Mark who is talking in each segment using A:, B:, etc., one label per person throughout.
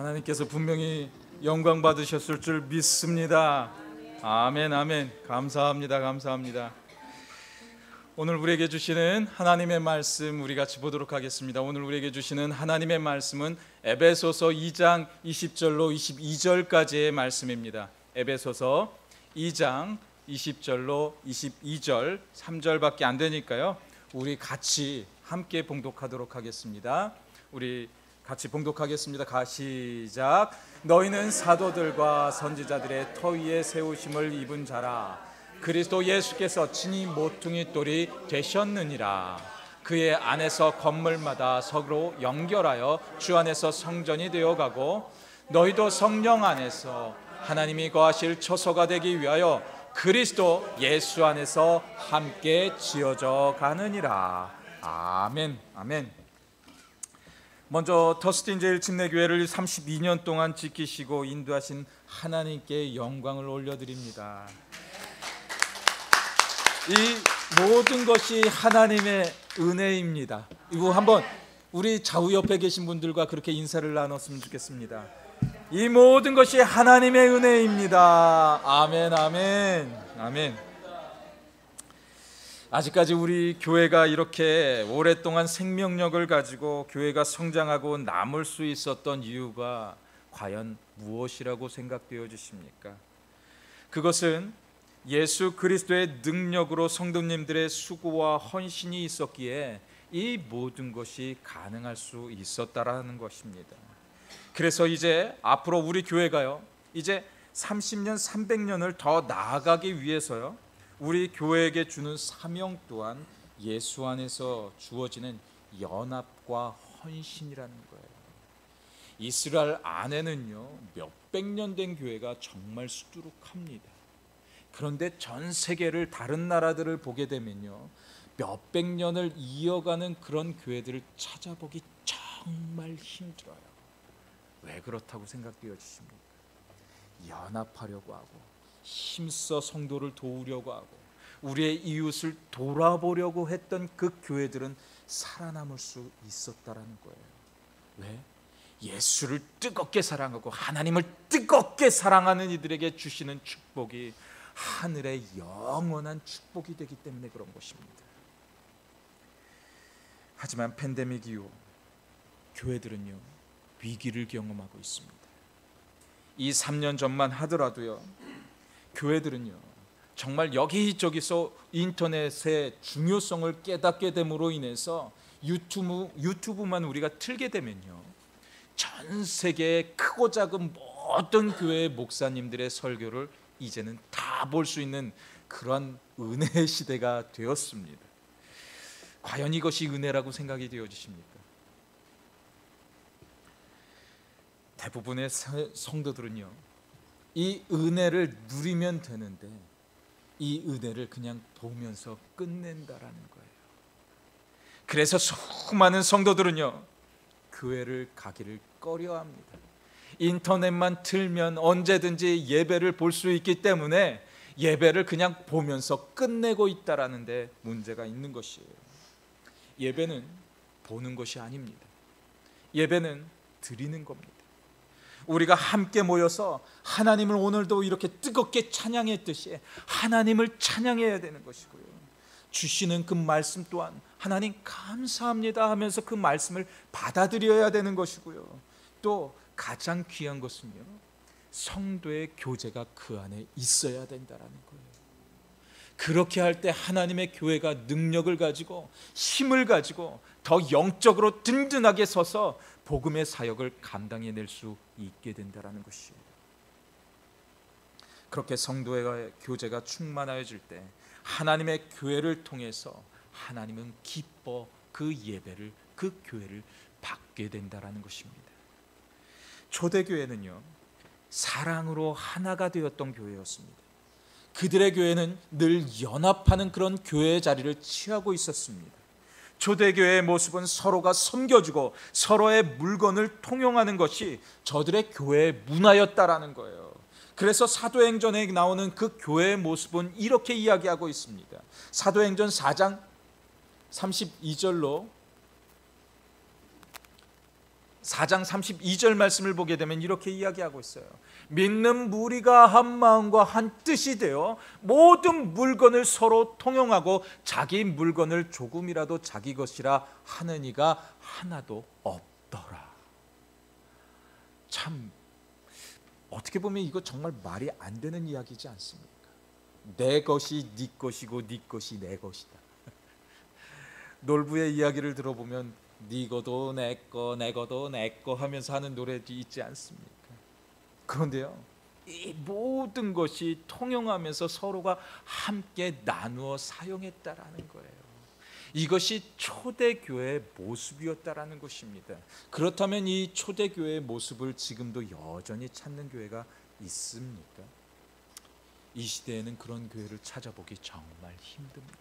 A: 하나님께서 분명히 영광 받으셨을 줄 믿습니다. 아멘, 아멘. 감사합니다, 감사합니다. 오늘 우리에게 주시는 하나님의 말씀 우리 같이 보도록 하겠습니다. 오늘 우리에게 주시는 하나님의 말씀은 에베소서 2장 20절로 22절까지의 말씀입니다. 에베소서 2장 20절로 22절 3절밖에 안 되니까요, 우리 같이 함께 봉독하도록 하겠습니다. 우리 같이 봉독하겠습니다. 시작. 너희는 사도들과 선지자들의 터 위에 세우심을 입은 자라. 그리스도 예수께서 친히 모퉁이 돌이 되셨느니라. 그의 안에서 건물마다 서로 연결하여 주 안에서 성전이 되어가고, 너희도 성령 안에서 하나님이 거하실 처소가 되기 위하여 그리스도 예수 안에서 함께 지어져 가느니라. 아멘, 아멘. 먼저 더스틴 제일 침례교회를 32년 동안 지키시고 인도하신 하나님께 영광을 올려드립니다. 이 모든 것이 하나님의 은혜입니다. 이거 한번 우리 좌우 옆에 계신 분들과 그렇게 인사를 나눴으면 좋겠습니다. 이 모든 것이 하나님의 은혜입니다. 아멘, 아멘, 아멘. 아직까지 우리 교회가 이렇게 오랫동안 생명력을 가지고 교회가 성장하고 남을 수 있었던 이유가 과연 무엇이라고 생각되어 주십니까? 그것은 예수 그리스도의 능력으로 성도님들의 수고와 헌신이 있었기에 이 모든 것이 가능할 수 있었다라는 것입니다. 그래서 이제 앞으로 우리 교회가요, 이제 30년, 300년을 더 나아가기 위해서요, 우리 교회에게 주는 사명 또한 예수 안에서 주어지는 연합과 헌신이라는 거예요. 이스라엘 안에는요, 몇백 년 된 교회가 정말 수두룩합니다. 그런데 전 세계를, 다른 나라들을 보게 되면요, 몇백 년을 이어가는 그런 교회들을 찾아보기 정말 힘들어요. 왜 그렇다고 생각되어지십니까? 연합하려고 하고 힘써 성도를 도우려고 하고 우리의 이웃을 돌아보려고 했던 그 교회들은 살아남을 수 있었다라는 거예요. 왜? 예수를 뜨겁게 사랑하고 하나님을 뜨겁게 사랑하는 이들에게 주시는 축복이 하늘의 영원한 축복이 되기 때문에 그런 것입니다. 하지만 팬데믹 이후 교회들은요, 위기를 경험하고 있습니다. 이 3년 전만 하더라도요, 교회들은요, 정말 여기저기서 인터넷의 중요성을 깨닫게 됨으로 인해서 유튜브만 우리가 틀게 되면요, 전 세계의 크고 작은 모든 교회의 목사님들의 설교를 이제는 다 볼 수 있는 그런 은혜의 시대가 되었습니다. 과연 이것이 은혜라고 생각이 되어지십니까? 대부분의 성도들은요, 이 은혜를 누리면 되는데 이 은혜를 그냥 보면서 끝낸다라는 거예요. 그래서 수많은 성도들은요, 교회를 가기를 꺼려합니다. 인터넷만 틀면 언제든지 예배를 볼 수 있기 때문에 예배를 그냥 보면서 끝내고 있다라는 데 문제가 있는 것이에요. 예배는 보는 것이 아닙니다. 예배는 드리는 겁니다. 우리가 함께 모여서 하나님을 오늘도 이렇게 뜨겁게 찬양했듯이 하나님을 찬양해야 되는 것이고요, 주시는 그 말씀 또한 하나님 감사합니다 하면서 그 말씀을 받아들여야 되는 것이고요, 또 가장 귀한 것은요, 성도의 교제가 그 안에 있어야 된다라는 거예요. 그렇게 할 때 하나님의 교회가 능력을 가지고 힘을 가지고 더 영적으로 든든하게 서서 복음의 사역을 감당해낼 수 있게 된다는 것이에요. 그렇게 성도의 교제가 충만해질 때 하나님의 교회를 통해서 하나님은 기뻐 그 예배를, 그 교회를 받게 된다는 것입니다. 초대교회는요, 사랑으로 하나가 되었던 교회였습니다. 그들의 교회는 늘 연합하는 그런 교회의 자리를 취하고 있었습니다. 초대교회의 모습은 서로가 섬겨주고 서로의 물건을 통용하는 것이 저들의 교회의 문화였다라는 거예요. 그래서 사도행전에 나오는 그 교회의 모습은 이렇게 이야기하고 있습니다. 사도행전 4장 32절로 4장 32절 말씀을 보게 되면 이렇게 이야기하고 있어요. 믿는 무리가 한 마음과 한 뜻이 되어 모든 물건을 서로 통용하고 자기 물건을 조금이라도 자기 것이라 하는 이가 하나도 없더라. 참, 어떻게 보면 이거 정말 말이 안 되는 이야기지 않습니까? 내 것이 네 것이고 네 것이 내 것이다. 놀부의 이야기를 들어보면 네 거도 내 거, 내 거도 내 거 하면서 하는 노래도 있지 않습니까? 그런데요, 이 모든 것이 통용하면서 서로가 함께 나누어 사용했다라는 거예요. 이것이 초대교회의 모습이었다라는 것입니다. 그렇다면 이 초대교회의 모습을 지금도 여전히 찾는 교회가 있습니까? 이 시대에는 그런 교회를 찾아보기 정말 힘듭니다.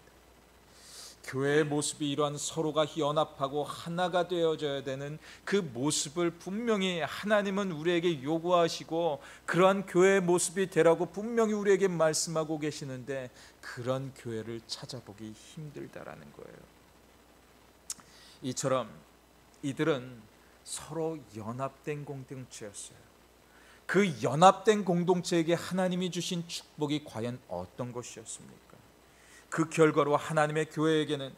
A: 교회의 모습이 이러한 서로가 연합하고 하나가 되어져야 되는 그 모습을 분명히 하나님은 우리에게 요구하시고 그러한 교회의 모습이 되라고 분명히 우리에게 말씀하고 계시는데 그런 교회를 찾아보기 힘들다라는 거예요. 이처럼 이들은 서로 연합된 공동체였어요. 그 연합된 공동체에게 하나님이 주신 축복이 과연 어떤 것이었습니까? 그 결과로 하나님의 교회에게는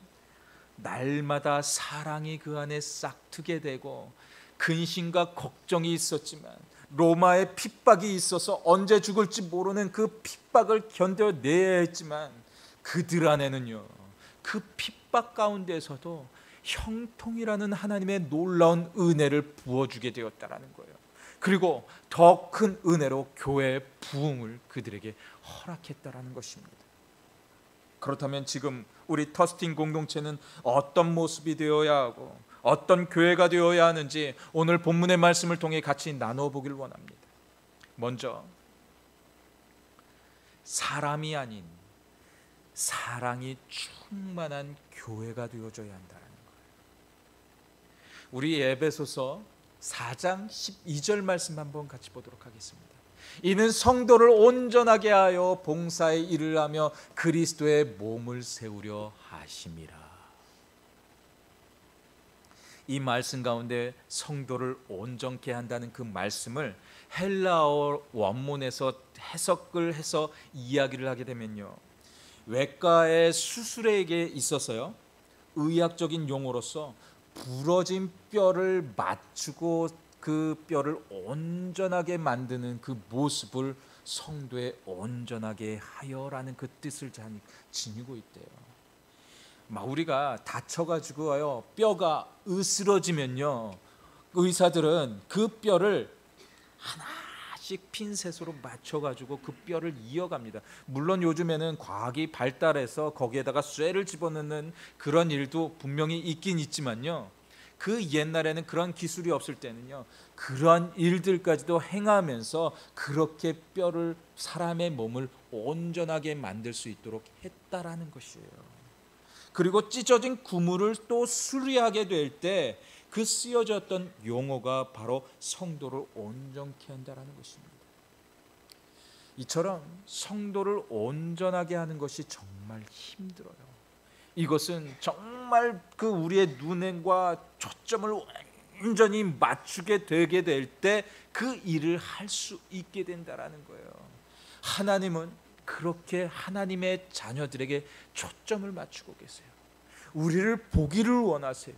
A: 날마다 사랑이 그 안에 싹트게 되고 근심과 걱정이 있었지만 로마의 핍박이 있어서 언제 죽을지 모르는 그 핍박을 견뎌내야 했지만 그들 안에는요, 그 핍박 가운데서도 형통이라는 하나님의 놀라운 은혜를 부어주게 되었다라는 거예요. 그리고 더 큰 은혜로 교회의 부흥을 그들에게 허락했다라는 것입니다. 그렇다면 지금 우리 터스팅 공동체는 어떤 모습이 되어야 하고 어떤 교회가 되어야 하는지 오늘 본문의 말씀을 통해 같이 나누어 보길 원합니다. 먼저 사람이 아닌 사랑이 충만한 교회가 되어져야 한다는 거예요. 우리 에베소서 4장 12절 말씀 한번 같이 보도록 하겠습니다. 이는 성도를 온전하게 하여 봉사의 일을 하며 그리스도의 몸을 세우려 하심이라. 이 말씀 가운데 성도를 온전케 한다는 그 말씀을 헬라어 원문에서 해석을 해서 이야기를 하게 되면요, 외과의 수술에게 있어서요, 의학적인 용어로서 부러진 뼈를 맞추고 그 뼈를 온전하게 만드는 그 모습을 성도에 온전하게 하여라는 그 뜻을 지니고 있대요. 막 우리가 다쳐가지고요, 뼈가 으스러지면요, 의사들은 그 뼈를 하나씩 핀셋으로 맞춰가지고 그 뼈를 이어갑니다. 물론 요즘에는 과학이 발달해서 거기에다가 쇠를 집어넣는 그런 일도 분명히 있긴 있지만요, 그 옛날에는 그런 기술이 없을 때는요, 그러한 일들까지도 행하면서 그렇게 뼈를, 사람의 몸을 온전하게 만들 수 있도록 했다라는 것이에요. 그리고 찢어진 구물을 또 수리하게 될 때 그 쓰여졌던 용어가 바로 성도를 온전케 한다라는 것입니다. 이처럼 성도를 온전하게 하는 것이 정말 힘들어요. 이것은 정말 그 우리의 눈과 초점을 완전히 맞추게 되게 될 때 그 일을 할 수 있게 된다라는 거예요. 하나님은 그렇게 하나님의 자녀들에게 초점을 맞추고 계세요. 우리를 보기를 원하세요.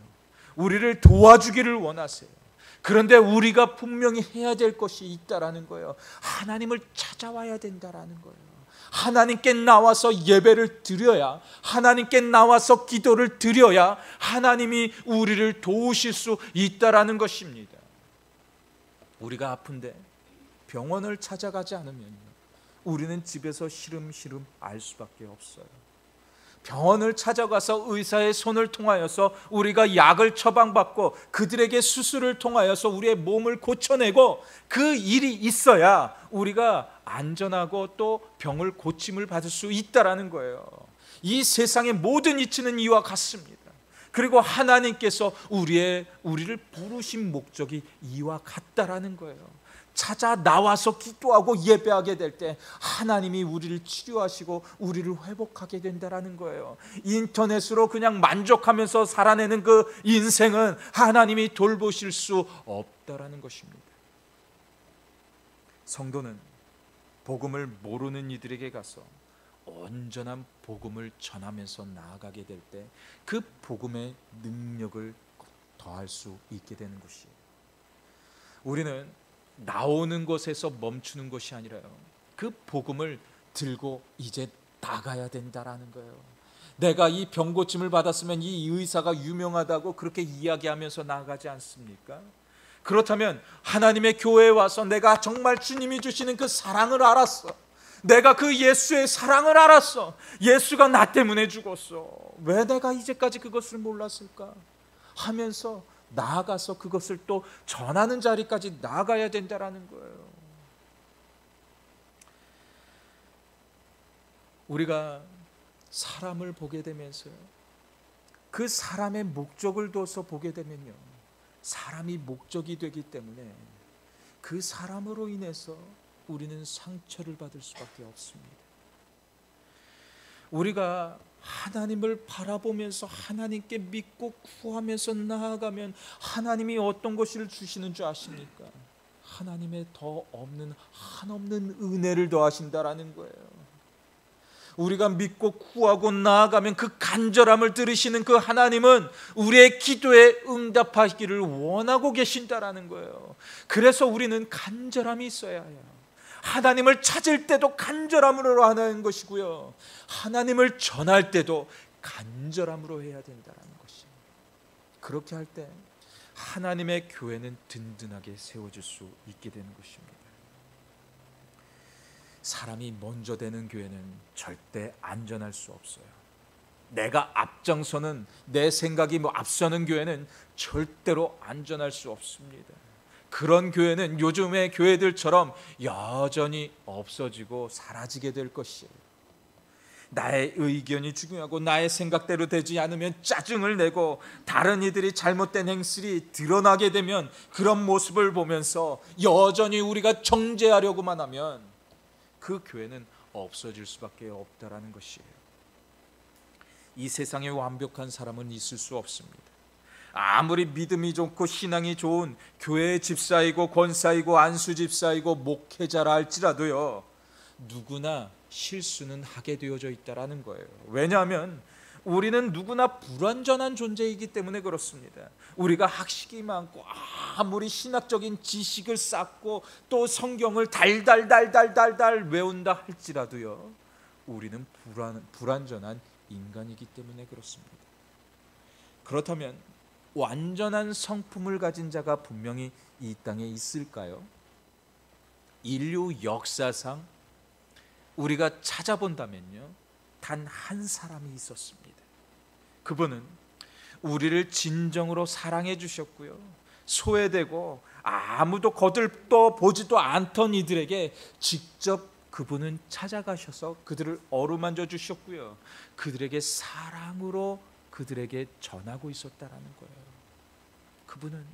A: 우리를 도와주기를 원하세요. 그런데 우리가 분명히 해야 될 것이 있다라는 거예요. 하나님을 찾아와야 된다라는 거예요. 하나님께 나와서 예배를 드려야, 하나님께 나와서 기도를 드려야 하나님이 우리를 도우실 수 있다라는 것입니다. 우리가 아픈데 병원을 찾아가지 않으면 우리는 집에서 시름시름 알 수밖에 없어요. 병원을 찾아가서 의사의 손을 통하여서 우리가 약을 처방받고 그들에게 수술을 통하여서 우리의 몸을 고쳐내고 그 일이 있어야 우리가 안전하고 또 병을 고침을 받을 수 있다라는 거예요. 이 세상의 모든 이치는 이와 같습니다. 그리고 하나님께서 우리를 부르신 목적이 이와 같다라는 거예요. 찾아 나와서 기도하고 예배하게 될 때 하나님이 우리를 치료하시고 우리를 회복하게 된다라는 거예요. 인터넷으로 그냥 만족하면서 살아내는 그 인생은 하나님이 돌보실 수 없다라는 것입니다. 성도는 복음을 모르는 이들에게 가서 온전한 복음을 전하면서 나아가게 될 때 그 복음의 능력을 더할 수 있게 되는 것이에요. 우리는 나오는 것에서 멈추는 것이 아니라요, 그 복음을 들고 이제 나가야 된다라는 거예요. 내가 이 병 고침을 받았으면 이 의사가 유명하다고 그렇게 이야기하면서 나아가지 않습니까? 그렇다면 하나님의 교회에 와서 내가 정말 주님이 주시는 그 사랑을 알았어, 내가 그 예수의 사랑을 알았어, 예수가 나 때문에 죽었어, 왜 내가 이제까지 그것을 몰랐을까 하면서 나아가서 그것을 또 전하는 자리까지 나아가야 된다라는 거예요. 우리가 사람을 보게 되면서요, 그 사람의 목적을 둬서 보게 되면요, 사람이 목적이 되기 때문에 그 사람으로 인해서 우리는 상처를 받을 수밖에 없습니다. 우리가 하나님을 바라보면서 하나님께 믿고 구하면서 나아가면 하나님이 어떤 것을 주시는 줄 아십니까? 하나님의 더 없는 한없는 은혜를 더하신다라는 거예요. 우리가 믿고 구하고 나아가면 그 간절함을 들으시는 그 하나님은 우리의 기도에 응답하기를 원하고 계신다라는 거예요. 그래서 우리는 간절함이 있어야 해요. 하나님을 찾을 때도 간절함으로 하는 것이고요, 하나님을 전할 때도 간절함으로 해야 된다는 것이에요. 그렇게 할 때 하나님의 교회는 든든하게 세워질 수 있게 되는 것입니다. 사람이 먼저 되는 교회는 절대 안전할 수 없어요. 내가 앞장서는, 내 생각이 앞서는 교회는 절대로 안전할 수 없습니다. 그런 교회는 요즘의 교회들처럼 여전히 없어지고 사라지게 될 것이에요. 나의 의견이 중요하고 나의 생각대로 되지 않으면 짜증을 내고 다른 이들이 잘못된 행실이 드러나게 되면 그런 모습을 보면서 여전히 우리가 정죄하려고만 하면 그 교회는 없어질 수밖에 없다라는 것이에요. 이 세상에 완벽한 사람은 있을 수 없습니다. 아무리 믿음이 좋고 신앙이 좋은 교회의 집사이고 권사이고 안수 집사이고 목회자라 할지라도요, 누구나 실수는 하게 되어져 있다라는 거예요. 왜냐하면 우리는 누구나 불완전한 존재이기 때문에 그렇습니다. 우리가 학식이 많고 아무리 신학적인 지식을 쌓고 또 성경을 달달달달달달 외운다 할지라도요, 우리는 불완전한 인간이기 때문에 그렇습니다. 그렇다면 완전한 성품을 가진 자가 분명히 이 땅에 있을까요? 인류 역사상 우리가 찾아본다면요, 단 한 사람이 있었습니다. 그분은 우리를 진정으로 사랑해 주셨고요, 소외되고 아무도 거들떠 보지도 않던 이들에게 직접 그분은 찾아가셔서 그들을 어루만져 주셨고요, 그들에게 사랑으로 그들에게 전하고 있었다라는 거예요. 그분은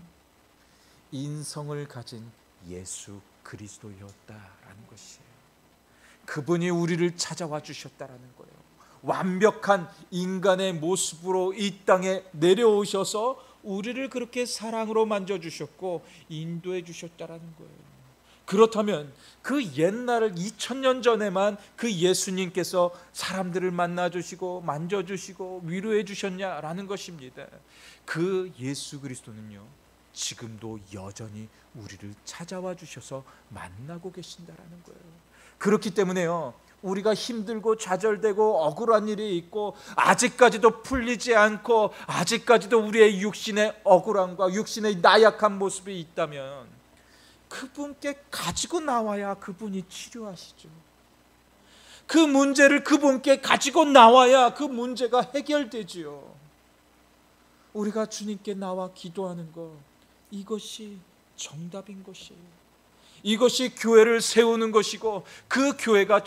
A: 인성을 가진 예수 그리스도였다라는 것이에요. 그분이 우리를 찾아와 주셨다라는 거예요. 완벽한 인간의 모습으로 이 땅에 내려오셔서 우리를 그렇게 사랑으로 만져주셨고 인도해 주셨다라는 거예요. 그렇다면 그 옛날을 2000년 전에만 그 예수님께서 사람들을 만나주시고 만져주시고 위로해 주셨냐라는 것입니다. 그 예수 그리스도는요, 지금도 여전히 우리를 찾아와 주셔서 만나고 계신다라는 거예요. 그렇기 때문에요, 우리가 힘들고 좌절되고 억울한 일이 있고 아직까지도 풀리지 않고 아직까지도 우리의 육신의 억울함과 육신의 나약한 모습이 있다면 그분께 가지고 나와야 그분이 치료하시죠. 그 문제를 그분께 가지고 나와야 그 문제가 해결되지요. 우리가 주님께 나와 기도하는 것, 이것이 정답인 것이에요. 이것이 교회를 세우는 것이고 그 교회가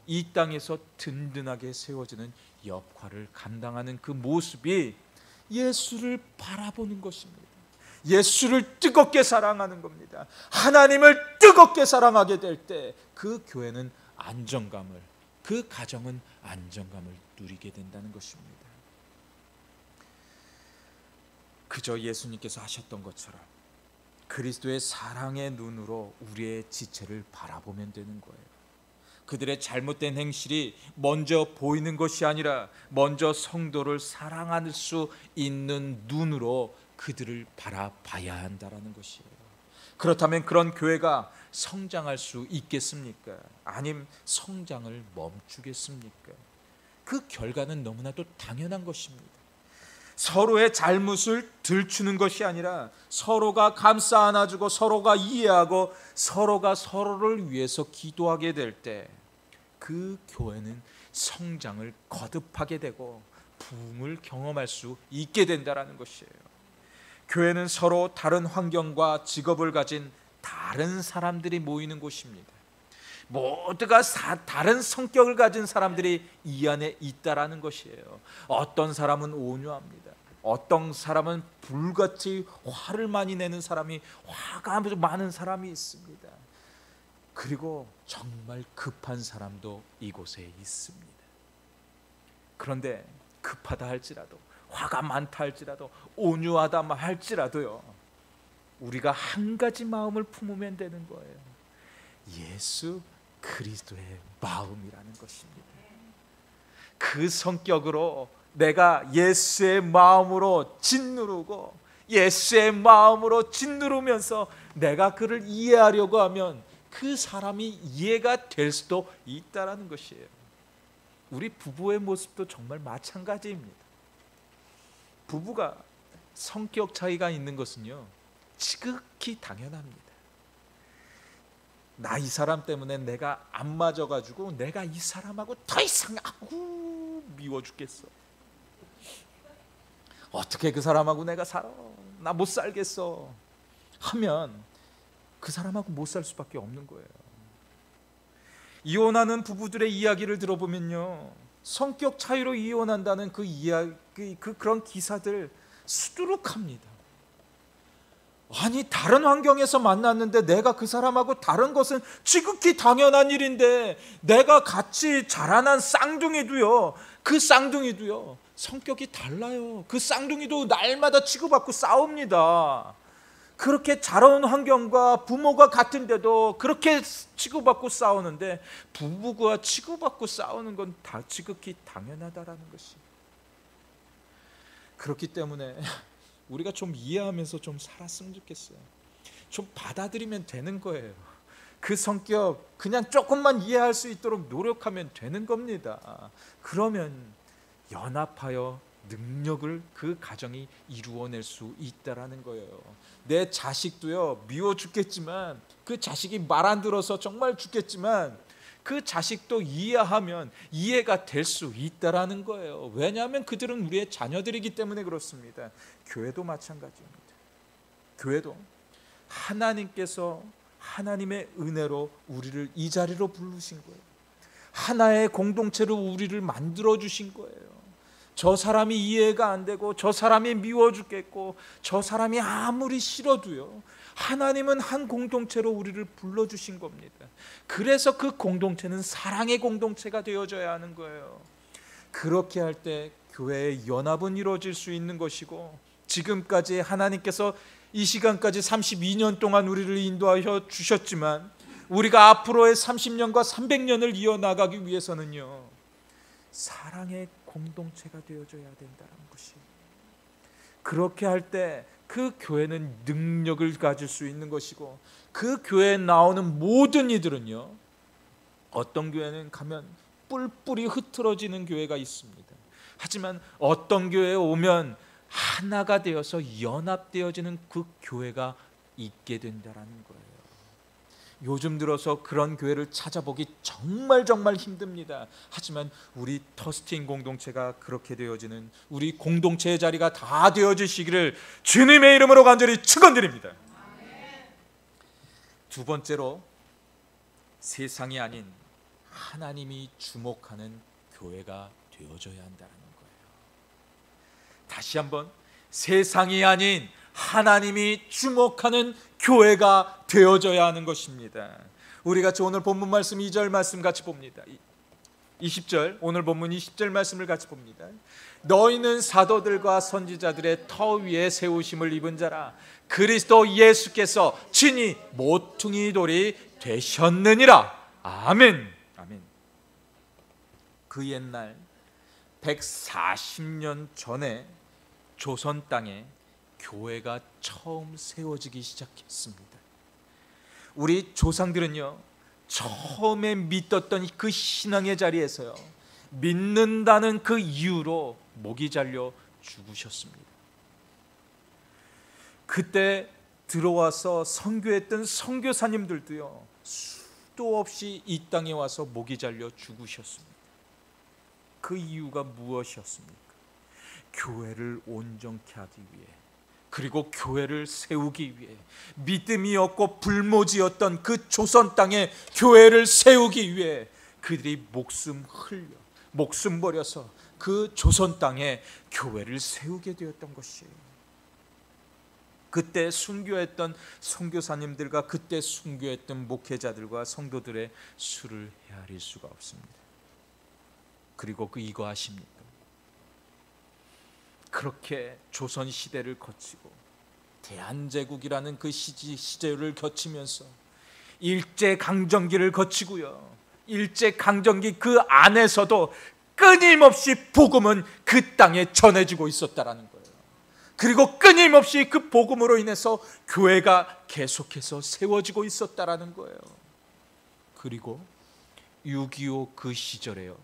A: 이 땅에서 든든하게 세워지는 역할을 감당하는 그 모습이 예수를 바라보는 것입니다. 예수를 뜨겁게 사랑하는 겁니다. 하나님을 뜨겁게 사랑하게 될 때 그 교회는 안정감을, 그 가정은 안정감을 누리게 된다는 것입니다. 그저 예수님께서 하셨던 것처럼 그리스도의 사랑의 눈으로 우리의 지체를 바라보면 되는 거예요. 그들의 잘못된 행실이 먼저 보이는 것이 아니라 먼저 성도를 사랑할 수 있는 눈으로 그들을 바라봐야 한다는 것이에요. 그렇다면 그런 교회가 성장할 수 있겠습니까? 아님 성장을 멈추겠습니까? 그 결과는 너무나도 당연한 것입니다. 서로의 잘못을 들추는 것이 아니라 서로가 감싸 안아주고 서로가 이해하고 서로가 서로를 위해서 기도하게 될 때 그 교회는 성장을 거듭하게 되고 부흥을 경험할 수 있게 된다는 것이에요. 교회는 서로 다른 환경과 직업을 가진 다른 사람들이 모이는 곳입니다. 모두가 다른 성격을 가진 사람들이 이 안에 있다라는 것이에요. 어떤 사람은 온유합니다. 어떤 사람은 불같이 화를 많이 내는 사람이, 화가 많은 사람이 있습니다. 그리고 정말 급한 사람도 이곳에 있습니다. 그런데 급하다 할지라도, 화가 많다 할지라도, 온유하다 할지라도요, 우리가 한 가지 마음을 품으면 되는 거예요. 예수 그리스도의 마음이라는 것입니다. 그 성격으로 내가 예수의 마음으로 짓누르고 예수의 마음으로 짓누르면서 내가 그를 이해하려고 하면 그 사람이 이해가 될 수도 있다는 것이에요. 우리 부부의 모습도 정말 마찬가지입니다. 부부가 성격 차이가 있는 것은요, 지극히 당연합니다. 나 이 사람 때문에 내가 안 맞아가지고 내가 이 사람하고 더 이상 미워 죽겠어. 어떻게 그 사람하고 내가 살아? 나 못 살겠어 하면 그 사람하고 못 살 수밖에 없는 거예요. 이혼하는 부부들의 이야기를 들어보면요, 성격 차이로 이혼한다는 그 이야기, 그런 기사들 수두룩합니다. 아니, 다른 환경에서 만났는데 내가 그 사람하고 다른 것은 지극히 당연한 일인데, 내가 같이 자라난 쌍둥이도요, 그 쌍둥이도요 성격이 달라요. 그 쌍둥이도 날마다 치고받고 싸웁니다. 그렇게 자라온 환경과 부모가 같은데도 그렇게 치고받고 싸우는데, 부부가 치고받고 싸우는 건 다 지극히 당연하다라는 것이. 그렇기 때문에 우리가 좀 이해하면서 좀 살았으면 좋겠어요. 좀 받아들이면 되는 거예요. 그 성격 그냥 조금만 이해할 수 있도록 노력하면 되는 겁니다. 그러면 연합하여 능력을 그 가정이 이루어낼 수 있다라는 거예요. 내 자식도요, 미워 죽겠지만, 그 자식이 말 안 들어서 정말 죽겠지만 그 자식도 이해하면 이해가 될 수 있다라는 거예요. 왜냐하면 그들은 우리의 자녀들이기 때문에 그렇습니다. 교회도 마찬가지입니다. 교회도 하나님께서 하나님의 은혜로 우리를 이 자리로 부르신 거예요. 하나의 공동체로 우리를 만들어 주신 거예요. 저 사람이 이해가 안 되고 저 사람이 미워 죽겠고 저 사람이 아무리 싫어도요, 하나님은 한 공동체로 우리를 불러주신 겁니다. 그래서 그 공동체는 사랑의 공동체가 되어져야 하는 거예요. 그렇게 할 때 교회의 연합은 이루어질 수 있는 것이고, 지금까지 하나님께서 이 시간까지 32년 동안 우리를 인도하여 주셨지만, 우리가 앞으로의 30년과 300년을 이어나가기 위해서는요, 사랑의 공동체가 되어져야 된다는 것이. 그렇게 할 때 그 교회는 능력을 가질 수 있는 것이고, 그 교회에 나오는 모든 이들은요, 어떤 교회는 가면 뿔뿔이 흩어지는 교회가 있습니다. 하지만 어떤 교회에 오면 하나가 되어서 연합되어지는 그 교회가 있게 된다는 거예요. 요즘 들어서 그런 교회를 찾아보기 정말 힘듭니다. 하지만 우리 터스팅 공동체가 그렇게 되어지는, 우리 공동체의 자리가 다 되어지시기를 주님의 이름으로 간절히 축원드립니다. 두 번째로, 세상이 아닌 하나님이 주목하는 교회가 되어져야 한다는 거예요. 다시 한번, 세상이 아닌 하나님이 주목하는 교회가 되어져야 하는 것입니다. 우리 같이 오늘 본문 말씀 2절 말씀 같이 봅니다. 20절, 오늘 본문 20절 말씀을 같이 봅니다. 너희는 사도들과 선지자들의 터 위에 세우심을 입은 자라. 그리스도 예수께서 친히 모퉁이 돌이 되셨느니라. 아멘. 아멘. 그 옛날 140년 전에 조선 땅에 교회가 처음 세워지기 시작했습니다. 우리 조상들은요, 처음에 믿었던 그 신앙의 자리에서요, 믿는다는 그 이유로 목이 잘려 죽으셨습니다. 그때 들어와서 선교했던 선교사님들도요, 수도 없이 이 땅에 와서 목이 잘려 죽으셨습니다. 그 이유가 무엇이었습니까? 교회를 온전케 하기 위해, 그리고 교회를 세우기 위해, 믿음이 없고 불모지였던 그 조선 땅에 교회를 세우기 위해 그들이 목숨 흘려, 목숨 버려서 그 조선 땅에 교회를 세우게 되었던 것이에요. 그때 순교했던 선교사님들과 그때 순교했던 목회자들과 성도들의 수를 헤아릴 수가 없습니다. 그리고 이거 아십니까? 그렇게 조선 시대를 거치고 대한제국이라는 그 시절을 거치면서 일제강점기를 거치고요, 일제강점기 그 안에서도 끊임없이 복음은 그 땅에 전해지고 있었다라는 거예요. 그리고 끊임없이 그 복음으로 인해서 교회가 계속해서 세워지고 있었다라는 거예요. 그리고 6.25 그 시절에요,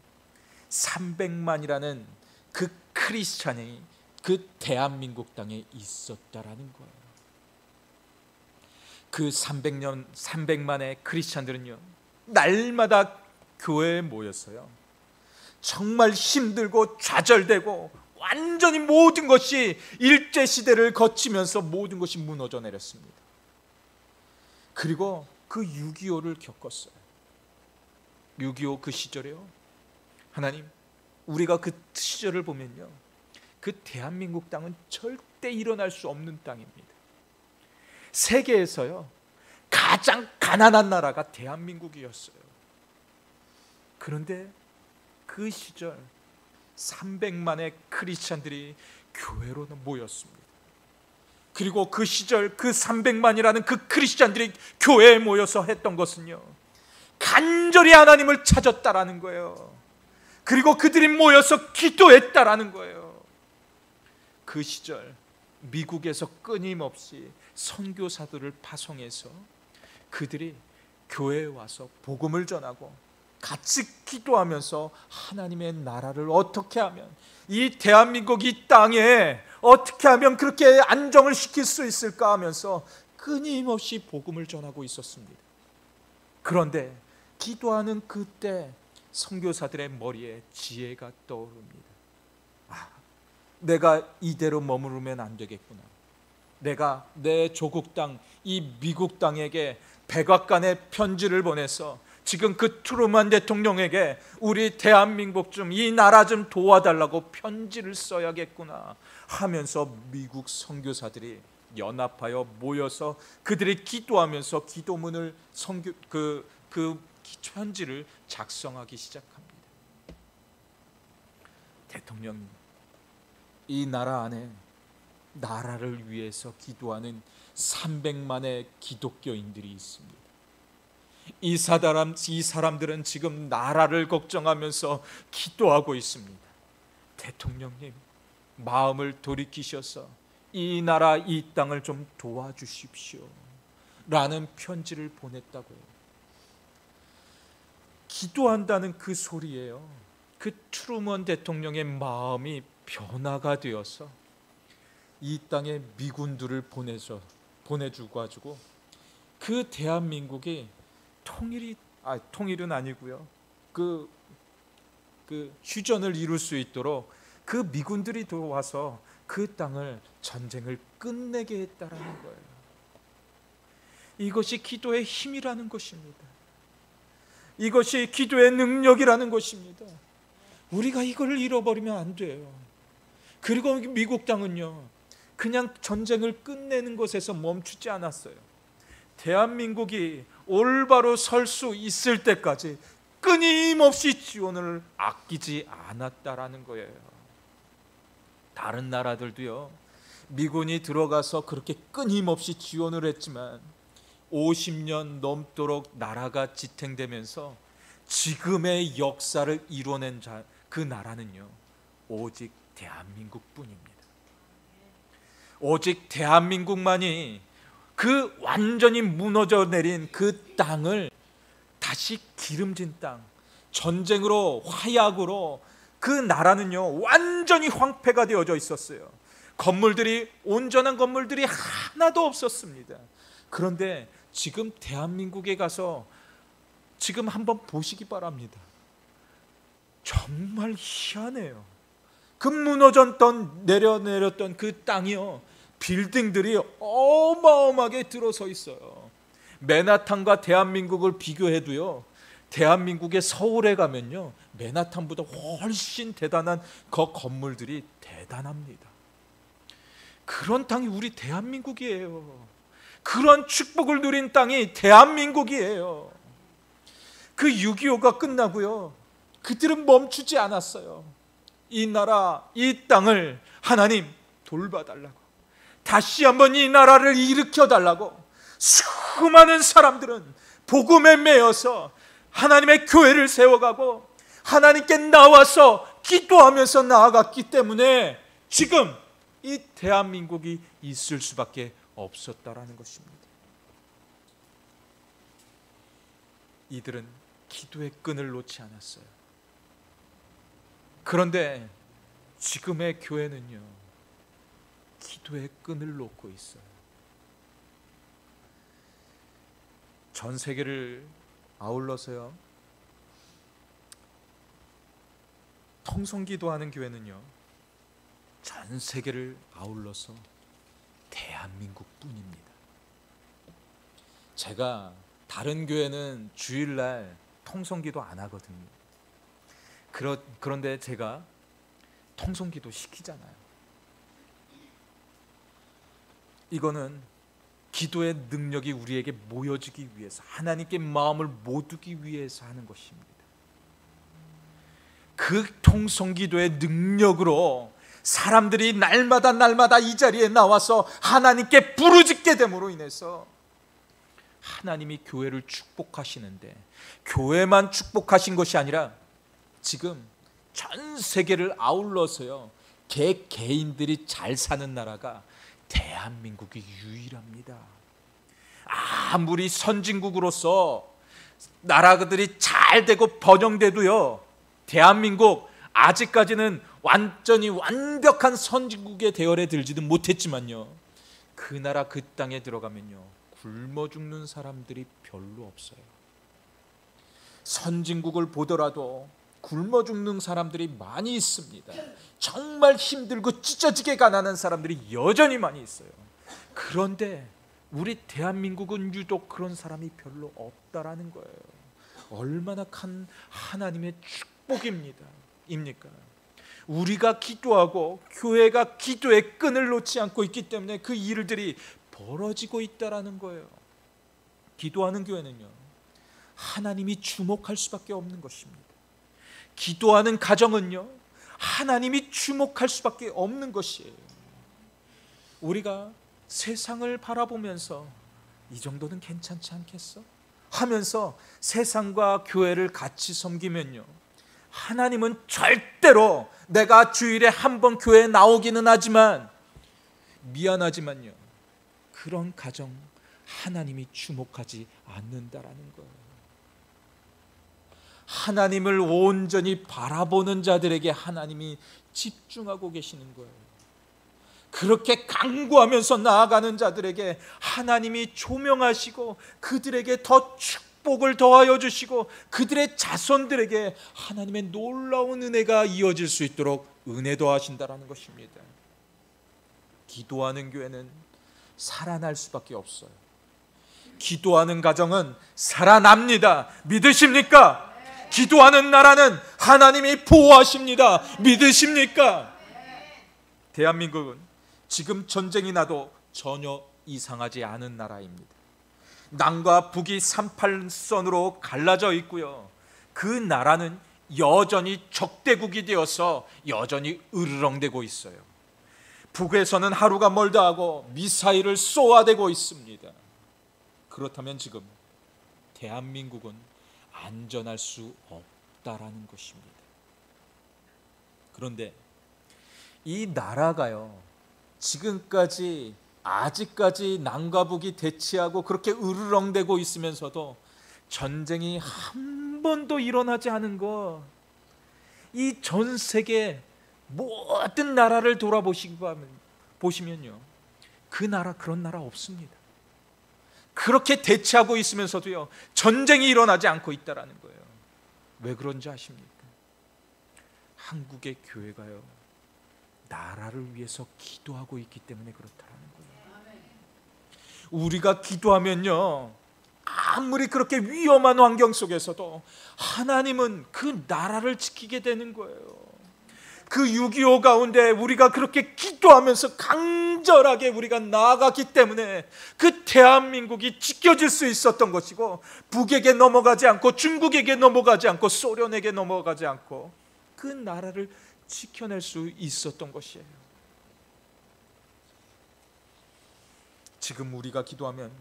A: 300만이라는 그 크리스찬이 그 대한민국 땅에 있었다라는 거예요. 그 300만의 크리스찬들은요, 날마다 교회에 모였어요. 정말 힘들고 좌절되고 완전히 모든 것이 일제시대를 거치면서 모든 것이 무너져 내렸습니다. 그리고 그 6.25를 겪었어요. 6.25 그 시절에요, 하나님, 우리가 그 시절을 보면요, 그 대한민국 땅은 절대 일어날 수 없는 땅입니다. 세계에서요, 가장 가난한 나라가 대한민국이었어요. 그런데 그 시절 300만의 크리스찬들이 교회로 모였습니다. 그리고 그 시절 그 300만이라는 그 크리스찬들이 교회에 모여서 했던 것은요, 간절히 하나님을 찾았다라는 거예요. 그리고 그들이 모여서 기도했다라는 거예요. 그 시절 미국에서 끊임없이 선교사들을 파송해서 그들이 교회에 와서 복음을 전하고 같이 기도하면서 하나님의 나라를 어떻게 하면, 이 대한민국 이 땅에 어떻게 하면 그렇게 안정을 시킬 수 있을까 하면서 끊임없이 복음을 전하고 있었습니다. 그런데 기도하는 그때 선교사들의 머리에 지혜가 떠오릅니다. 내가 이대로 머무르면 안 되겠구나. 내가 내 조국 땅, 이 미국 땅에게 백악관에 편지를 보내서 지금 그 트루먼 대통령에게 우리 대한민국 좀, 이 나라 좀 도와달라고 편지를 써야겠구나 하면서 미국 선교사들이 연합하여 모여서 그들이 기도하면서 기도문을 그 편지를 작성하기 시작합니다. 대통령님, 이 나라 안에 나라를 위해서 기도하는 300만의 기독교인들이 있습니다. 이 사람들은 지금 나라를 걱정하면서 기도하고 있습니다. 대통령님, 마음을 돌이키셔서 이 나라, 이 땅을 좀 도와주십시오 라는 편지를 보냈다고요. 기도한다는 그 소리예요. 그 트루먼 대통령의 마음이 변화가 되어서 이 땅에 미군들을 보내주고 가지고 그 대한민국이 통일은 아니고요, 그 휴전을 이룰 수 있도록 그 미군들이 들어와서 그 땅을, 전쟁을 끝내게 했다라는 거예요. 이것이 기도의 힘이라는 것입니다. 이것이 기도의 능력이라는 것입니다. 우리가 이걸 잃어버리면 안 돼요. 그리고 미국 땅은요, 그냥 전쟁을 끝내는 것에서 멈추지 않았어요. 대한민국이 올바로 설 수 있을 때까지 끊임없이 지원을 아끼지 않았다라는 거예요. 다른 나라들도요, 미군이 들어가서 그렇게 끊임없이 지원을 했지만 50년 넘도록 나라가 지탱되면서 지금의 역사를 이뤄낸 그 나라는요, 오직 대한민국뿐입니다. 오직 대한민국만이 그 완전히 무너져 내린 그 땅을 다시 기름진 땅, 전쟁으로, 화약으로 그 나라는요 완전히 황폐가 되어져 있었어요. 건물들이, 온전한 건물들이 하나도 없었습니다. 그런데 지금 대한민국에 가서 지금 한번 보시기 바랍니다. 정말 희한해요. 그 무너졌던, 내렸던 그 땅이요, 빌딩들이 어마어마하게 들어서 있어요. 맨하탄과 대한민국을 비교해도요, 대한민국의 서울에 가면요, 맨하탄보다 훨씬 대단한 그 건물들이 대단합니다. 그런 땅이 우리 대한민국이에요. 그런 축복을 누린 땅이 대한민국이에요. 그 6.25가 끝나고요, 그들은 멈추지 않았어요. 이 나라, 이 땅을 하나님 돌봐달라고, 다시 한번 이 나라를 일으켜달라고 수많은 사람들은 복음에 매여서 하나님의 교회를 세워가고 하나님께 나와서 기도하면서 나아갔기 때문에 지금 이 대한민국이 있을 수밖에 없었다라는 것입니다. 이들은 기도의 끈을 놓지 않았어요. 그런데 지금의 교회는요, 기도의 끈을 놓고 있어요. 전 세계를 아울러서요, 통성기도하는 교회는요, 전 세계를 아울러서 대한민국뿐입니다. 제가 다른 교회는 주일날 통성기도 안 하거든요. 그런데 제가 통성기도 시키잖아요. 이거는 기도의 능력이 우리에게 모여지기 위해서, 하나님께 마음을 모두기 위해서 하는 것입니다. 그 통성기도의 능력으로 사람들이 날마다 이 자리에 나와서 하나님께 부르짖게 됨으로 인해서 하나님이 교회를 축복하시는데, 교회만 축복하신 것이 아니라 지금 전 세계를 아울러서요, 개인들이 잘 사는 나라가 대한민국이 유일합니다. 아무리 선진국으로서 나라들이 잘 되고 번영돼도요, 대한민국 아직까지는 완전히 완벽한 선진국의 대열에 들지도 못했지만요, 그 나라 그 땅에 들어가면요, 굶어 죽는 사람들이 별로 없어요. 선진국을 보더라도 굶어 죽는 사람들이 많이 있습니다. 정말 힘들고 찢어지게 가난한 사람들이 여전히 많이 있어요. 그런데 우리 대한민국은 유독 그런 사람이 별로 없다라는 거예요. 얼마나 큰 하나님의 축복입니다. 입니까? 우리가 기도하고 교회가 기도의 끈을 놓지 않고 있기 때문에 그 일들이 벌어지고 있다라는 거예요. 기도하는 교회는요, 하나님이 주목할 수밖에 없는 것입니다. 기도하는 가정은요, 하나님이 주목할 수밖에 없는 것이에요. 우리가 세상을 바라보면서 이 정도는 괜찮지 않겠어? 하면서 세상과 교회를 같이 섬기면요, 하나님은 절대로, 내가 주일에 한 번 교회에 나오기는 하지만 미안하지만요, 그런 가정 하나님이 주목하지 않는다라는 거예요. 하나님을 온전히 바라보는 자들에게 하나님이 집중하고 계시는 거예요. 그렇게 간구하면서 나아가는 자들에게 하나님이 조명하시고 그들에게 더 축복을 더하여 주시고 그들의 자손들에게 하나님의 놀라운 은혜가 이어질 수 있도록 은혜 더하신다라는 것입니다. 기도하는 교회는 살아날 수밖에 없어요. 기도하는 가정은 살아납니다. 믿으십니까? 기도하는 나라는 하나님이 보호하십니다. 믿으십니까? 대한민국은 지금 전쟁이 나도 전혀 이상하지 않은 나라입니다. 남과 북이 38선으로 갈라져 있고요. 그 나라는 여전히 적대국이 되어서 여전히 으르렁대고 있어요. 북에서는 하루가 멀다 하고 미사일을 쏘아대고 있습니다. 그렇다면 지금 대한민국은 안전할 수 없다라는 것입니다. 그런데 이 나라가요, 아직까지 남과 북이 대치하고 그렇게 으르렁대고 있으면서도 전쟁이 한 번도 일어나지 않은 것, 이 전 세계 모든 나라를 보시면요, 그런 나라 없습니다. 그렇게 대치하고 있으면서도요, 전쟁이 일어나지 않고 있다라는 거예요. 왜 그런지 아십니까? 한국의 교회가요, 나라를 위해서 기도하고 있기 때문에 그렇다라는 거예요. 우리가 기도하면요, 아무리 그렇게 위험한 환경 속에서도 하나님은 그 나라를 지키게 되는 거예요. 그 6.25 가운데 우리가 그렇게 기도하면서 강절하게 우리가 나아갔기 때문에 그 대한민국이 지켜질 수 있었던 것이고, 북에게 넘어가지 않고 중국에게 넘어가지 않고 소련에게 넘어가지 않고 그 나라를 지켜낼 수 있었던 것이에요. 지금 우리가 기도하면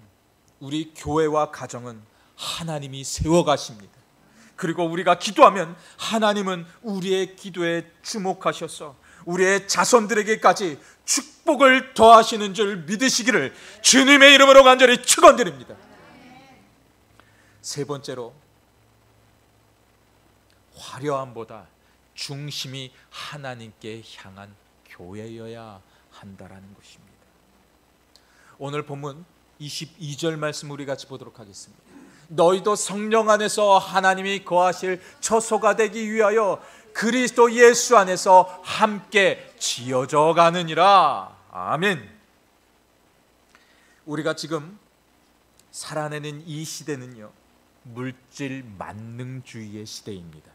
A: 우리 교회와 가정은 하나님이 세워가십니다. 그리고 우리가 기도하면 하나님은 우리의 기도에 주목하셔서 우리의 자손들에게까지 축복을 더하시는 줄 믿으시기를 주님의 이름으로 간절히 축원드립니다. 세 번째로, 화려함보다 중심이 하나님께 향한 교회여야 한다라는 것입니다. 오늘 본문 22절 말씀 우리 같이 보도록 하겠습니다. 너희도 성령 안에서 하나님이 거하실 처소가 되기 위하여 그리스도 예수 안에서 함께 지어져 가느니라. 아멘. 우리가 지금 살아내는 이 시대는요, 물질 만능주의의 시대입니다.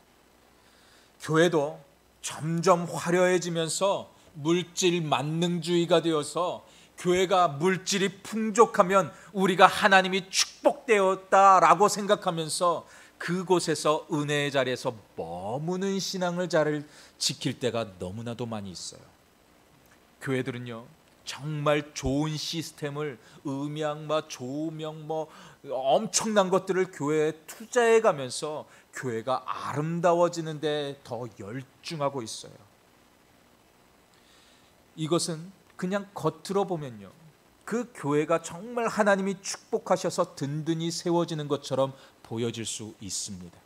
A: 교회도 점점 화려해지면서 물질 만능주의가 되어서 교회가 물질이 풍족하면 우리가 하나님이 축복되었다라고 생각하면서 그곳에서 은혜의 자리에서 머무는 신앙을 잘 지킬 때가 너무나도 많이 있어요. 교회들은요, 정말 좋은 시스템을, 음향, 조명, 엄청난 것들을 교회에 투자해 가면서 교회가 아름다워지는 데 더 열중하고 있어요. 이것은 그냥 겉으로 보면요, 그 교회가 정말 하나님이 축복하셔서 든든히 세워지는 것처럼 보여질 수 있습니다.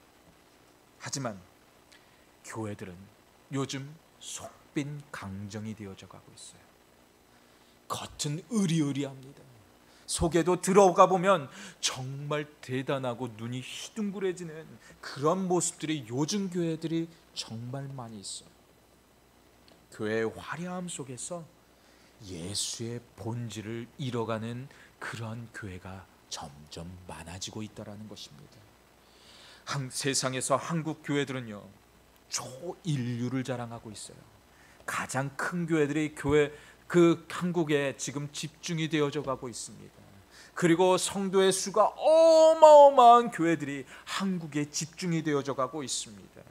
A: 하지만 교회들은 요즘 속빈 강정이 되어져 가고 있어요. 겉은 으리으리합니다. 속에도 들어가 보면 정말 대단하고 눈이 휘둥그레지는 그런 모습들이 요즘 교회들이 정말 많이 있어요. 교회의 화려함 속에서 예수의 본질을 잃어가는 그런 교회가 점점 많아지고 있다는 것입니다. 세상에서 한국 교회들은요, 초인류를 자랑하고 있어요. 가장 큰 교회들이 한국에 지금 집중이 되어져 가고 있습니다. 그리고 성도의 수가 어마어마한 교회들이 한국에 집중이 되어져 가고 있습니다.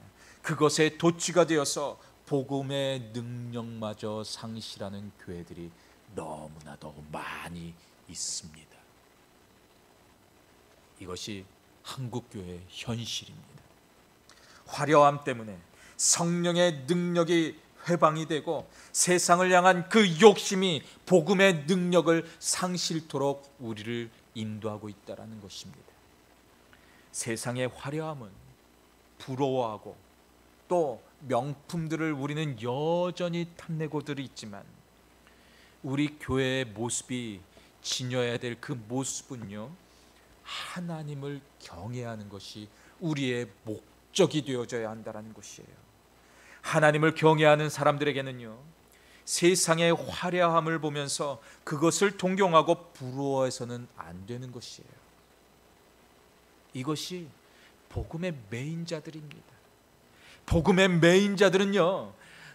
A: 그것에 도취가 되어서 복음의 능력마저 상실하는 교회들이 너무나도 많이 있습니다. 이것이 한국교회의 현실입니다. 화려함 때문에 성령의 능력이 회방이 되고 세상을 향한 그 욕심이 복음의 능력을 상실토록 우리를 인도하고 있다는 것입니다. 세상의 화려함은 부러워하고 또 명품들을 우리는 여전히 탐내고들 있지만, 우리 교회의 모습이 지녀야 될 그 모습은요, 하나님을 경외하는 것이 우리의 목적이 되어져야 한다는 것이에요. 하나님을 경외하는 사람들에게는요, 세상의 화려함을 보면서 그것을 동경하고 부러워해서는 안 되는 것이에요. 이것이 복음의 메인자들입니다. 복음의 메인자들은요,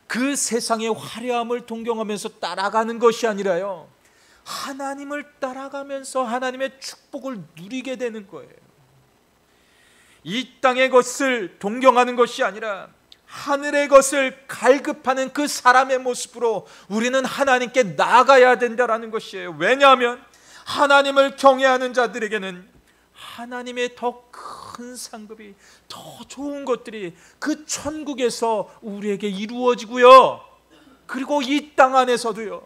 A: 그 세상의 화려함을 동경하면서 따라가는 것이 아니라요, 하나님을 따라가면서 하나님의 축복을 누리게 되는 거예요. 이 땅의 것을 동경하는 것이 아니라 하늘의 것을 갈급하는 그 사람의 모습으로 우리는 하나님께 나아가야 된다라는 것이에요. 왜냐하면 하나님을 경외하는 자들에게는 하나님의 더 큰 상급이, 더 좋은 것들이 그 천국에서 우리에게 이루어지고요, 그리고 이 땅 안에서도요,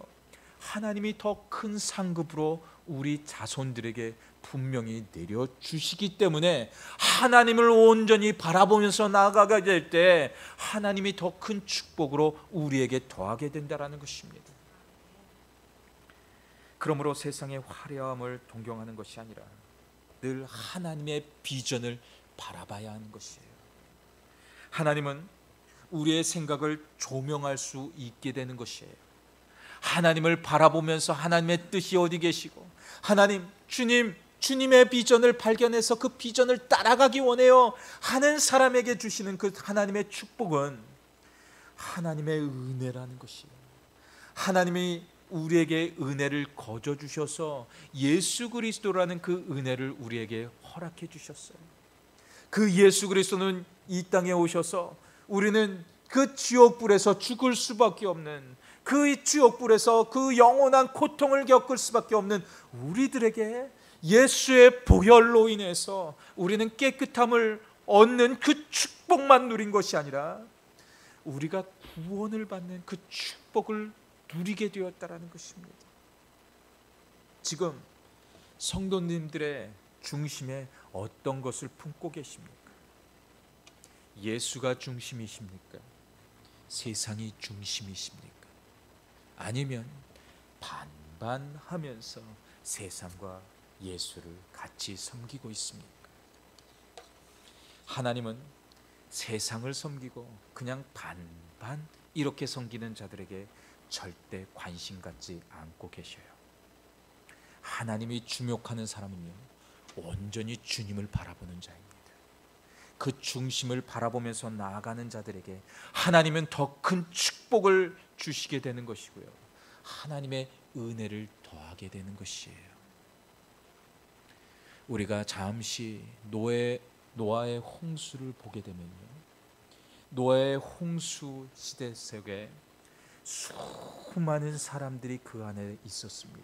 A: 하나님이 더 큰 상급으로 우리 자손들에게 분명히 내려주시기 때문에 하나님을 온전히 바라보면서 나아가게 될 때 하나님이 더 큰 축복으로 우리에게 더하게 된다는 것입니다. 그러므로 세상의 화려함을 동경하는 것이 아니라 늘 하나님의 비전을 바라봐야 하는 것이에요. 하나님은 우리의 생각을 조명할 수 있게 되는 것이에요. 하나님을 바라보면서 하나님의 뜻이 어디 계시고, 하나님, 주님의 비전을 발견해서 그 비전을 따라가기 원해요 하는 사람에게 주시는 그 하나님의 축복은 하나님의 은혜라는 것이에요. 하나님이 우리에게 은혜를 거저 주셔서 예수 그리스도라는 그 은혜를 우리에게 허락해 주셨어요. 그 예수 그리스도는 이 땅에 오셔서 우리는 그 지옥불에서 죽을 수밖에 없는, 그 지옥불에서 그 영원한 고통을 겪을 수밖에 없는 우리들에게 예수의 보혈로 인해서 우리는 깨끗함을 얻는 그 축복만 누린 것이 아니라 우리가 구원을 받는 그 축복을 누리게 되었다라는 것입니다. 지금 성도님들의 중심에 어떤 것을 품고 계십니까? 예수가 중심이십니까? 세상이 중심이십니까? 아니면 반반하면서 세상과 예수를 같이 섬기고 있습니까? 하나님은 세상을 섬기고 그냥 반반 이렇게 섬기는 자들에게 절대 관심 갖지 않고 계셔요. 하나님이 주목하는 사람은요, 온전히 주님을 바라보는 자입니다. 그 중심을 바라보면서 나아가는 자들에게 하나님은 더 큰 축복을 주시게 되는 것이고요, 하나님의 은혜를 더하게 되는 것이에요. 우리가 잠시 노아의 홍수를 보게 되면요, 노아의 홍수 시대 속에 수많은 사람들이 그 안에 있었습니다.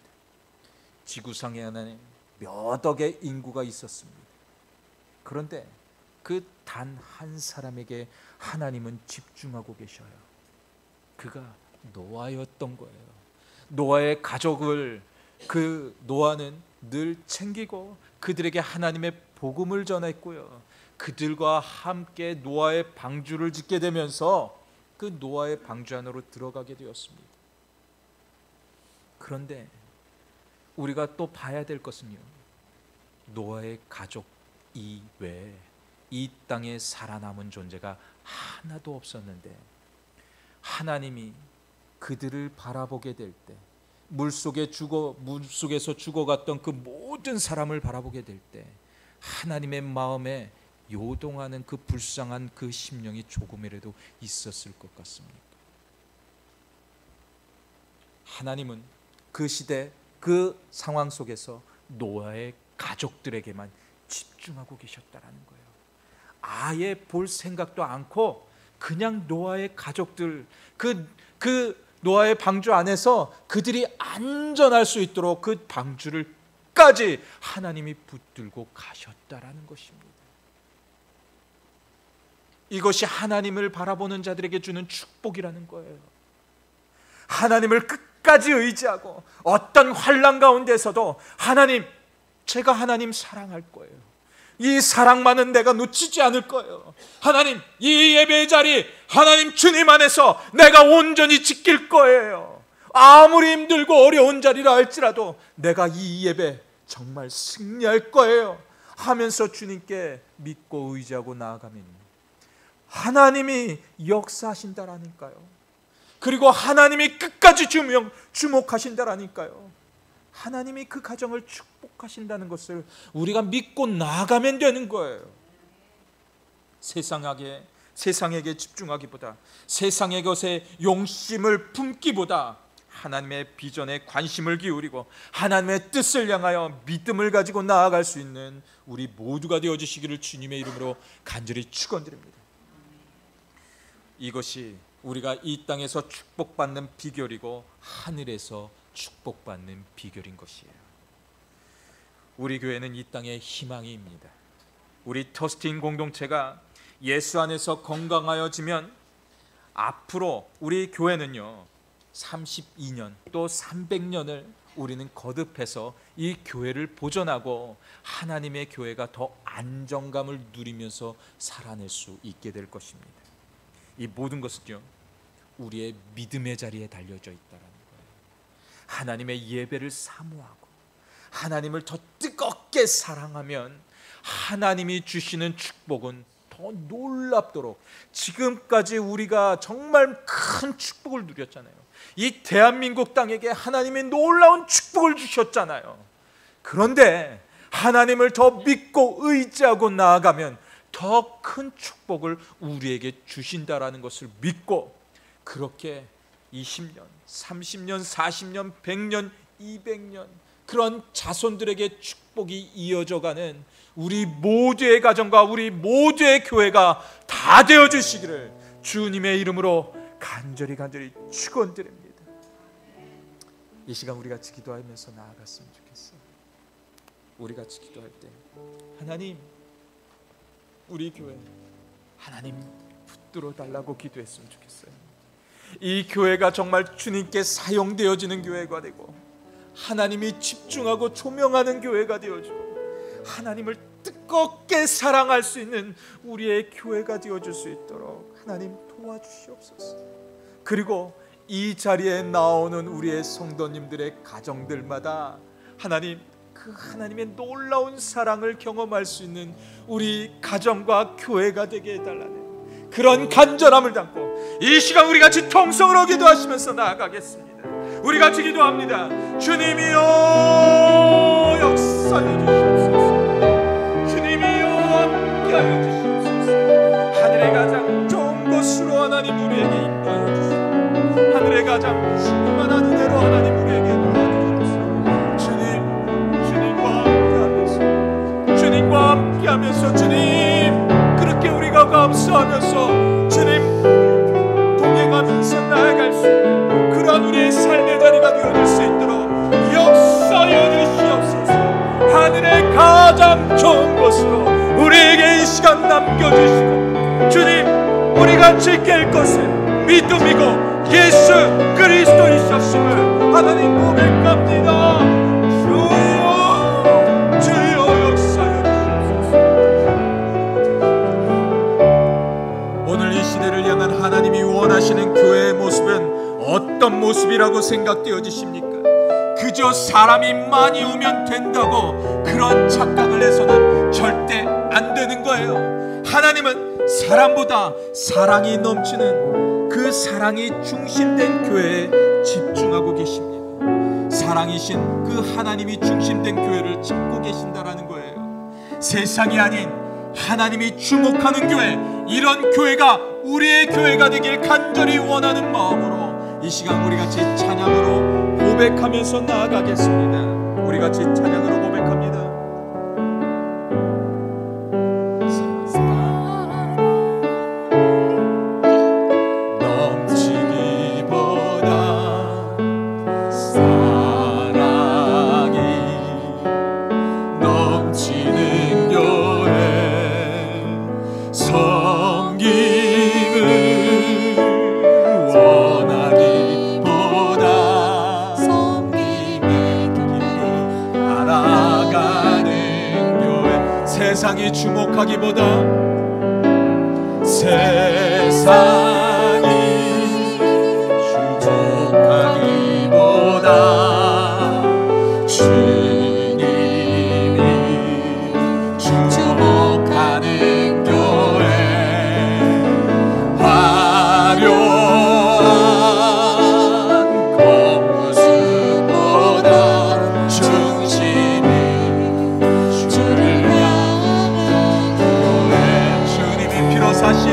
A: 지구상에 안에 몇 억의 인구가 있었습니다. 그런데 그 단 한 사람에게 하나님은 집중하고 계셔요. 그가 노아였던 거예요. 노아의 가족을 그 노아는 늘 챙기고 그들에게 하나님의 복음을 전했고요, 그들과 함께 노아의 방주를 짓게 되면서 그 노아의 방주 안으로 들어가게 되었습니다. 그런데 우리가 또 봐야 될 것은요, 노아의 가족 이외에 이 땅에 살아남은 존재가 하나도 없었는데 하나님이 그들을 바라보게 될 때, 물속에서 죽어갔던 그 모든 사람을 바라보게 될 때 하나님의 마음에 요동하는 그 불쌍한 그 심령이 조금이라도 있었을 것 같습니다. 하나님은 그 시대 그 상황 속에서 노아의 가족들에게만 집중하고 계셨다라는 거예요. 아예 볼 생각도 않고 그냥 노아의 가족들, 그 노아의 방주 안에서 그들이 안전할 수 있도록 그 방주를까지 하나님이 붙들고 가셨다라는 것입니다. 이것이 하나님을 바라보는 자들에게 주는 축복이라는 거예요. 하나님을 끝까지 의지하고 어떤 환난 가운데서도 하나님, 제가 하나님 사랑할 거예요. 이 사랑만은 내가 놓치지 않을 거예요. 하나님, 이 예배의 자리 하나님 주님 안에서 내가 온전히 지킬 거예요. 아무리 힘들고 어려운 자리라 할지라도 내가 이 예배 정말 승리할 거예요 하면서 주님께 믿고 의지하고 나아가면 하나님이 역사하신다라니까요. 그리고 하나님이 끝까지 주목하신다라니까요. 하나님이 그 가정을 축복하신다는 것을 우리가 믿고 나아가면 되는 거예요. 세상에게 집중하기보다, 세상의 것에 용심을 품기보다 하나님의 비전에 관심을 기울이고 하나님의 뜻을 향하여 믿음을 가지고 나아갈 수 있는 우리 모두가 되어주시기를 주님의 이름으로 간절히 축원드립니다. 이것이 우리가 이 땅에서 축복받는 비결이고 하늘에서 축복받는 비결인 것이에요. 우리 교회는 이 땅의 희망입니다. 우리 터스틴 공동체가 예수 안에서 건강하여지면 앞으로 우리 교회는요 32년 또 300년을 우리는 거듭해서 이 교회를 보존하고 하나님의 교회가 더 안정감을 누리면서 살아낼 수 있게 될 것입니다. 이 모든 것은요 우리의 믿음의 자리에 달려져 있다는 거예요. 하나님의 예배를 사모하고 하나님을 더 뜨겁게 사랑하면 하나님이 주시는 축복은 더 놀랍도록, 지금까지 우리가 정말 큰 축복을 누렸잖아요. 이 대한민국 땅에게 하나님이 놀라운 축복을 주셨잖아요. 그런데 하나님을 더 믿고 의지하고 나아가면 더 큰 축복을 우리에게 주신다라는 것을 믿고, 그렇게 20년, 30년, 40년, 100년, 200년 그런 자손들에게 축복이 이어져가는 우리 모두의 가정과 우리 모두의 교회가 다 되어주시기를 주님의 이름으로 간절히 축원드립니다. 이 시간 우리 같이 기도하면서 나아갔으면 좋겠어요. 우리 같이 기도할 때 하나님, 우리 교회 하나님 붙들어 달라고 기도했으면 좋겠어요. 이 교회가 정말 주님께 사용되어지는 교회가 되고 하나님이 집중하고 조명하는 교회가 되어지고 하나님을 뜨겁게 사랑할 수 있는 우리의 교회가 되어줄 수 있도록 하나님 도와주시옵소서. 그리고 이 자리에 나오는 우리의 성도님들의 가정들마다 하나님, 그 하나님의 놀라운 사랑을 경험할 수 있는 우리 가정과 교회가 되게 해달라는 그런 간절함을 담고 이 시간 우리 같이 통성으로 기도하시면서 나아가겠습니다. 우리 같이 기도합니다. 주님이여 역사해 주시옵소서. 주님이여 함께하여 주시옵소서. 하늘의 가장 좋은 곳으로 하나님 우리에게 인도하여 주시옵소서. 하늘의 가장 충만한 은혜로 하나님 우리에게 도와주시옵소서. 주님과 함께하면서 주님 그렇게 우리가 감사하면서 주님 동행하면서 나아갈 수 있는 그런 우리의 삶의 자리가 되어질 수 있도록 역사하여 주시옵소서. 하늘의 가장 좋은 곳으로 우리에게 이 시간 남겨주시고 주님, 우리가 지킬 것은 믿음이고 예수 그리스도이셨음을 하나님 고백합니다. 주여 역사하여 주시옵소서. 오늘 이 시대를 향한 하나님이 원하시는 교회의 모습은 어떤 모습이라고 생각되어지십니까? 그저 사람이 많이 오면 된다고 그런 착각을 해서는 절대 안 되는 거예요. 하나님은 사람보다 사랑이 넘치는 그 사랑이 중심된 교회에 집중하고 계십니다. 사랑이신 그 하나님이 중심된 교회를 찾고 계신다라는 거예요. 세상이 아닌 하나님이 주목하는 교회, 이런 교회가 우리의 교회가 되길 간절히 원하는 마음으로 이 시간 우리 같이 찬양으로 고백하면서 나아가겠습니다. 우리 같이 찬양으로 고백합니다. 세상이 주목하기보다 주님이 주목하는 교회, 화려한 겉모습보다 중심이 주를 사신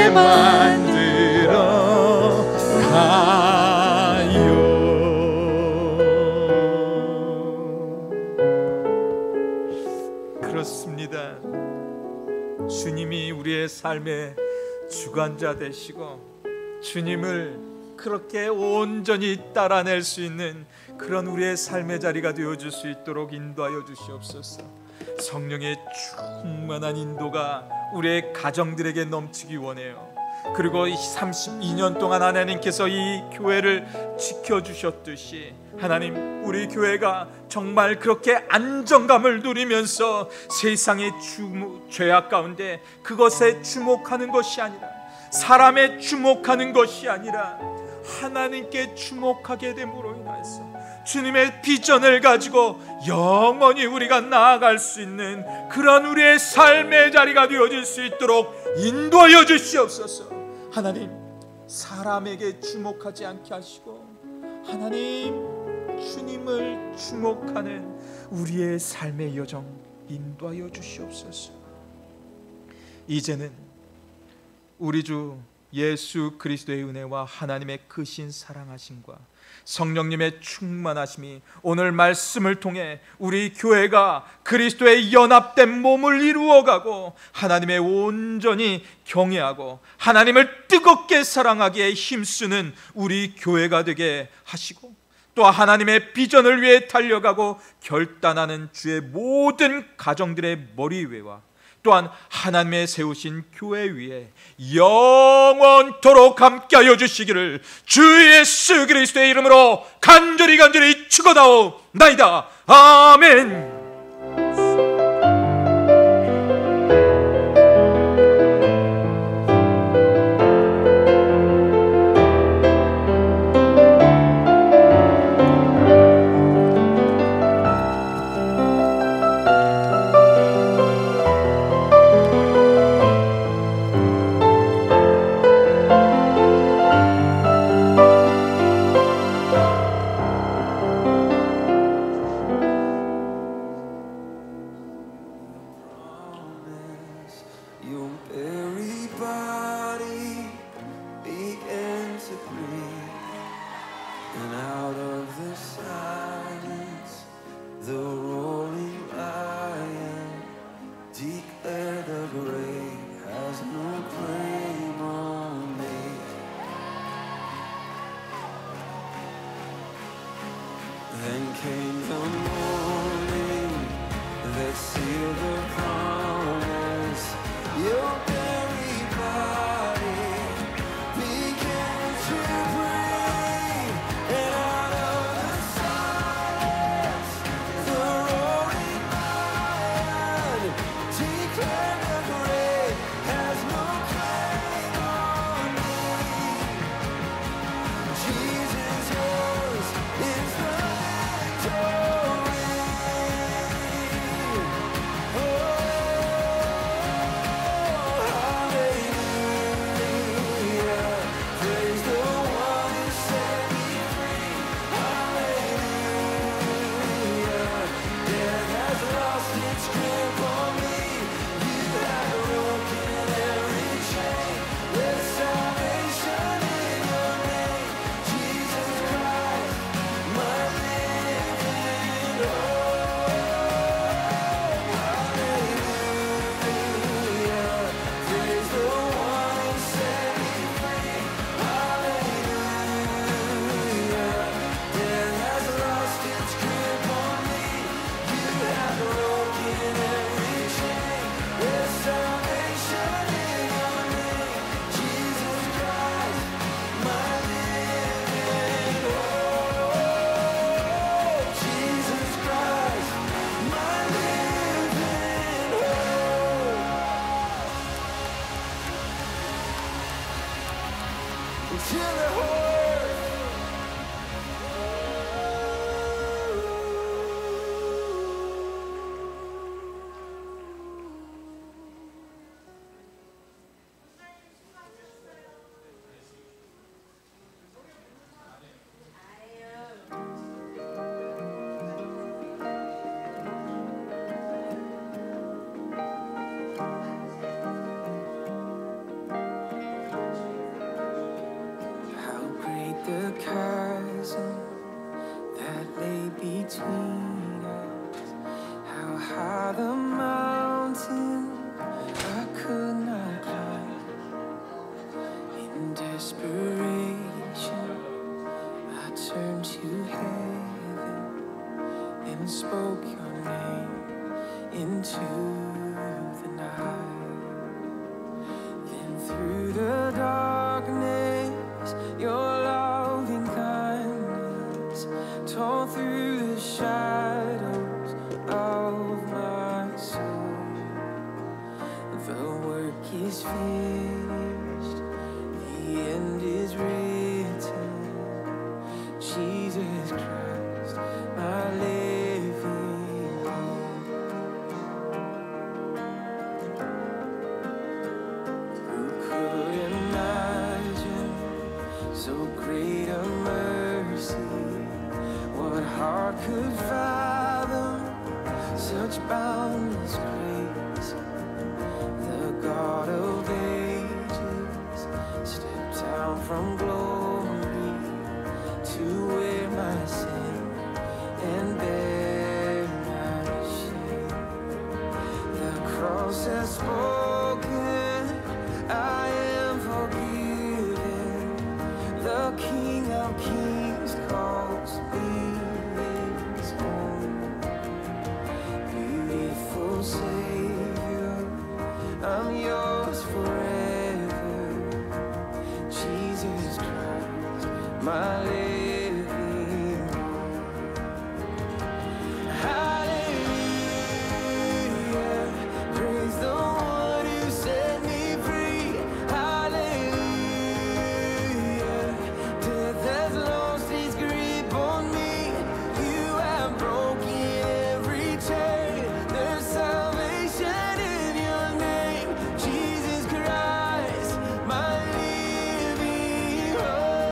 A: 살게 만들어 가요. 그렇습니다. 주님이 우리의 삶의 주관자 되시고 주님을 그렇게 온전히 따라낼 수 있는 그런 우리의 삶의 자리가 되어줄 수 있도록 인도하여 주시옵소서. 성령의 충만한 인도가 우리의 가정들에게 넘치기 원해요. 그리고 32년 동안 하나님께서 이 교회를 지켜주셨듯이 하나님, 우리 교회가 정말 그렇게 안정감을 누리면서 세상의 죄악 가운데 그것에 주목하는 것이 아니라, 사람에 주목하는 것이 아니라 하나님께 주목하게 됨으로 인해서 주님의 비전을 가지고 영원히 우리가 나아갈 수 있는 그런 우리의 삶의 자리가 되어질 수 있도록 인도하여 주시옵소서. 하나님, 사람에게 주목하지 않게 하시고 하나님, 주님을 주목하는 우리의 삶의 여정 인도하여 주시옵소서. 이제는 우리 주 예수 그리스도의 은혜와 하나님의 크신 사랑하심과 성령님의 충만하심이 오늘 말씀을 통해 우리 교회가 그리스도의 연합된 몸을 이루어가고 하나님의 온전히 경외하고 하나님을 뜨겁게 사랑하기에 힘쓰는 우리 교회가 되게 하시고, 또 하나님의 비전을 위해 달려가고 결단하는 주의 모든 가정들의 머리 위와 또한 하나님의 세우신 교회 위에 영원토록 함께하여 주시기를 주 예수 그리스도의 이름으로 간절히 축원하옵나이다. 아멘.
B: through the darkness, your loving kindness tore through the shadows of my soul. The work is finished, the end is written. Jesus Christ, my living hope. Who could imagine so great a mercy? What heart could fathom such boundless grace? The God of ages stepped down from glory to wear my sin and bear my shame. The cross has spoken, I am forgiven. The King of Kings calls me his own. Beautiful Savior, I'm yours forever. Jesus Christ, my